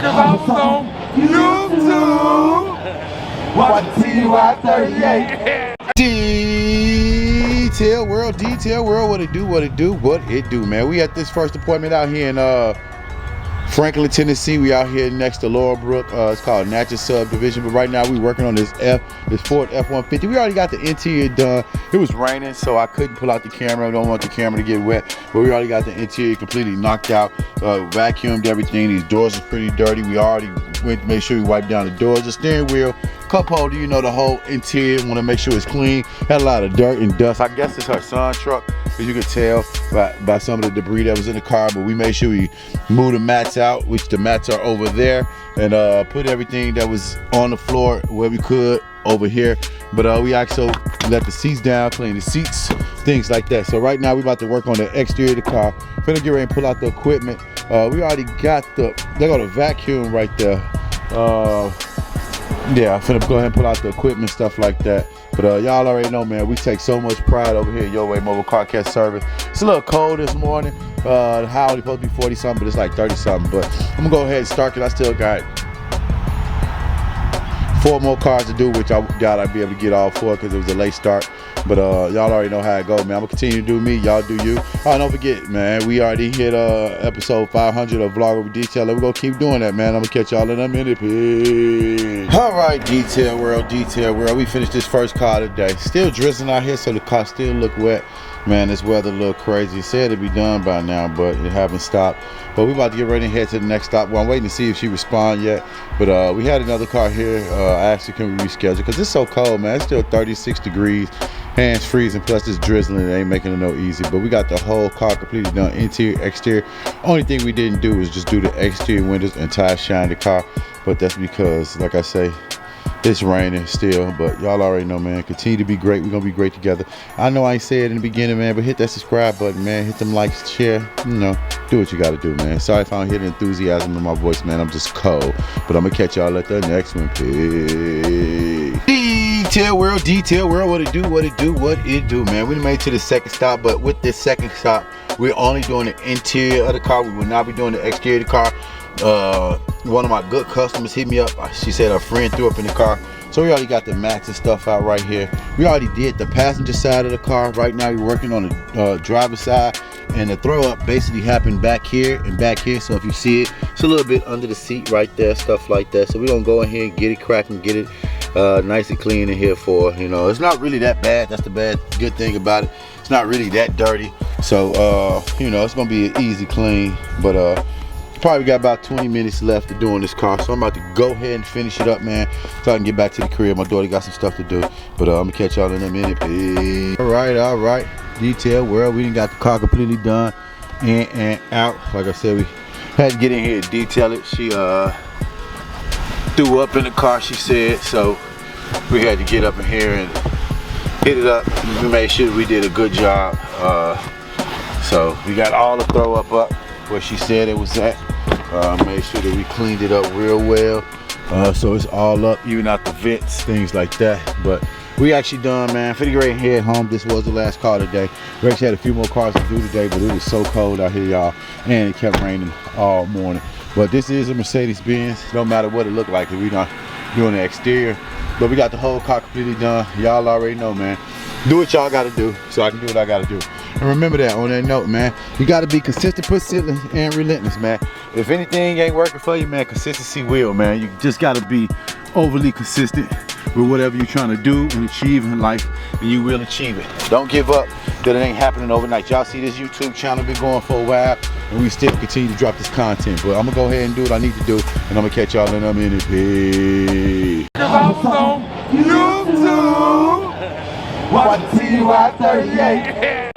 'Cause I was on YouTube. Watch TY38. Detail World, what it do, man. We at this first appointment out here in Franklin, Tennessee. We out here next to Laurelbrook. It's called Natchez Subdivision, but right now we working on this Ford F-150. We already got the interior done. It was raining, so I couldn't pull out the camera. I don't want the camera to get wet, but we already got the interior completely knocked out, vacuumed everything. These doors are pretty dirty. We already went to make sure we wiped down the doors, the steering wheel, cup holder, you know, the whole interior. Want to make sure it's clean. Had a lot of dirt and dust. I guess it's her son's truck, as you could tell by some of the debris that was in the car, but we made sure we moved the mats out, which the mats are over there, and put everything that was on the floor where we could over here. But we also let the seats down, clean the seats, things like that. So right now we about to work on the exterior of the car. Finna get ready and pull out the equipment. We already got they got a vacuum right there. Yeah, I'm finna go ahead and pull out the equipment, stuff like that. But y'all already know, man, we take so much pride over here at Your Way Mobile Car Care Service. It's a little cold this morning. The high only supposed to be 40 something, but it's like 30 something. But I'm gonna go ahead and start, because I still got 4 more cars to do, which I doubt I'd be able to get all 4 because it was a late start. But y'all already know how it goes, man. I'm gonna continue to do me, y'all do you. Oh, don't forget, man, we already hit episode 500 of Vlog Over Detail, and we're gonna keep doing that, man. I'm gonna catch y'all in a minute. Peace. All right, Detail World, we finished this first car today. Still drizzling out here, so the car still look wet. Man, this weather a little crazy. It said it'd be done by now, but it haven't stopped. But we about to get ready and head to the next stop. Well, I'm waiting to see if she responds yet. But we had another car here. I actually can reschedule because it's so cold, man. It's still 36 degrees. Hands freezing, plus this drizzling. It ain't making it no easy. But we got the whole car completely done, interior, exterior. Only thing we didn't do is just do the exterior windows and tire shine the car. But that's because, like I say, it's raining still. But y'all already know, man. Continue to be great. We're gonna be great together. I know I ain't said it in the beginning, man, but hit that subscribe button, man. Hit them likes, share. You know, do what you gotta do, man. Sorry if I don't hear the enthusiasm in my voice, man. I'm just cold. But I'm gonna catch y'all at the next one. Peace. Detail World, what it do, man. We made it to the second stop, but with this second stop, we're only doing the interior of the car. We will not be doing the exterior of the car. One of my good customers hit me up. She said her friend threw up in the car, so we already got the mats and stuff out right here. We already did the passenger side of the car. Right now we're working on the driver's side, and the throw up basically happened back here and back here. So if you see it, it's a little bit under the seat right there, stuff like that. So we're gonna go in here and get it cracking, get it nice and clean in here for, you know, it's not really that bad. That's the good thing about it. It's not really that dirty. So you know, it's gonna be an easy clean. But probably got about 20 minutes left to doing this car, so I'm about to go ahead and finish it up, man, so I can get back to the crib. My daughter got some stuff to do. But I'm gonna catch y'all in a minute. Peace. All right, Detail World, we done got the car completely done in and out. Like I said, we had to get in here and detail it. She threw up in the car, she said, so we had to get up in here and hit it up. We made sure we did a good job. So we got all the throw up where she said it was at. Made sure that we cleaned it up real well, so it's all up, even out the vents, things like that. But we actually done, man. Finna get ready and head home. This was the last car today. We actually had a few more cars to do today, but it was so cold out here, y'all, and it kept raining all morning. But this is a Mercedes-Benz. No matter what it looked like, if we not doing the exterior, but we got the whole car completely done. Y'all already know, man. Do what y'all gotta do so I can do what I gotta do. And remember that, on that note, man, you gotta be consistent, persistent, and relentless, man. If anything ain't working for you, man, consistency will, man. You just gotta be overly consistent with whatever you're trying to do and achieve in life, and you will achieve it. Don't give up that it ain't happening overnight. Y'all see this YouTube channel been going for a while, and we still continue to drop this content. But I'm gonna go ahead and do what I need to do, and I'm gonna catch y'all in a minute. Peace. 'Cause I was on YouTube. Watch TY38.